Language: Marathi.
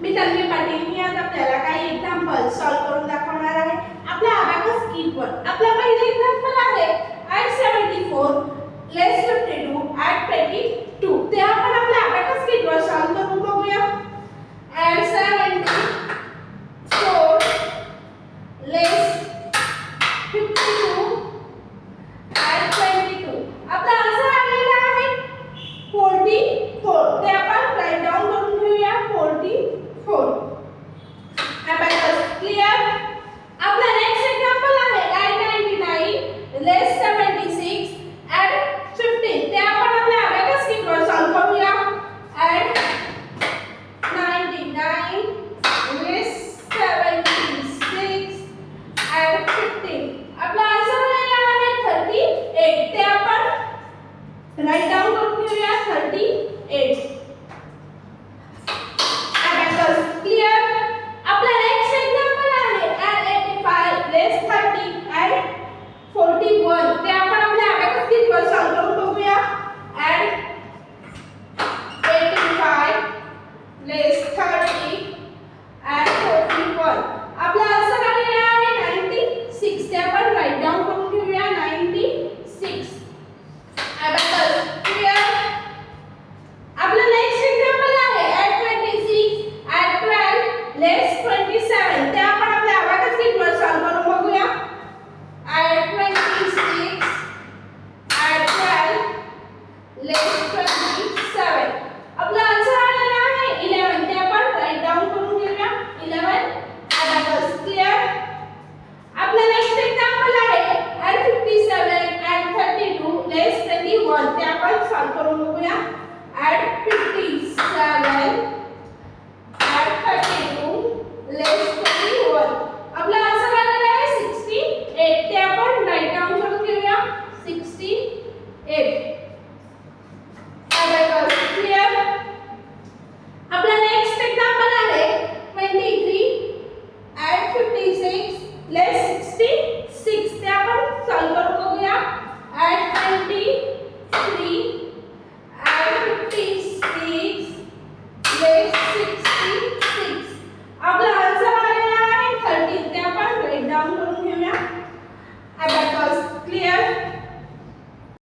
मी तन्वी पाटील मी आज आपल्याला काही एक्झाम्पल सॉल्व्ह करून दाखवणार आहे आपल्या अबॅकस कीटवर. आपला पहिला एक्झाम्पल आहे add 74 less 52 add 22. ते आपण आपल्या अबॅकस कीटवर सॉल्व्ह करून बघूया. add 74 less 52 add 22. आपला आन्सर आलेला आहे 44. ते आपण राईट डाउन करून घेऊया 44. Abacus clear. आपला नेक्स्ट एक्झाम्पल आहे add 99 less 76 add 15. ते आपण आपल्या अबॅकस कीटवर सॉल्व्ह करूया. add 99 less 76 add 15. आपला आन्सर आलेला आहे 38. ते आपण राईट डाउन करून घेऊया 38. Abacus clear. आपला नेक्स्ट एक्झाम्पल आहे add 85 less 30 add 41. ते आपण आपल्या अबॅकस कीटवर सॉल्व्ह करून बघूया. add 85 less 30 add 41. आपला आन्सर आलेला आहे 96. ते आपण राईट डाउन करून घेऊया 96. Abacus clear. आपला नेक्स्ट एक्झाम्पल आहे add 26 add 12 less 27. ते आपण आपल्या अबॅकस कीटवर सॉल्व्ह करून बघूया. add 26 add 12 less 27. आपला आन्सर आलेला आहे 11. ते आपण राईट डाउन करून घेऊया 11. Abacus clear. आपला नेक्स्ट एक्झाम्पल आहे add 57 add 32 less 21. ते आपण सॉल्व्ह करून बघूया. add 57 add 32 less 21. आपला आन्सर आलेला आहे 68. ते आपण राईट डाउन करून घेऊया 68. Abacus clear. आपला नेक्स्ट एक्झाम्पल आहे 23 add 56 less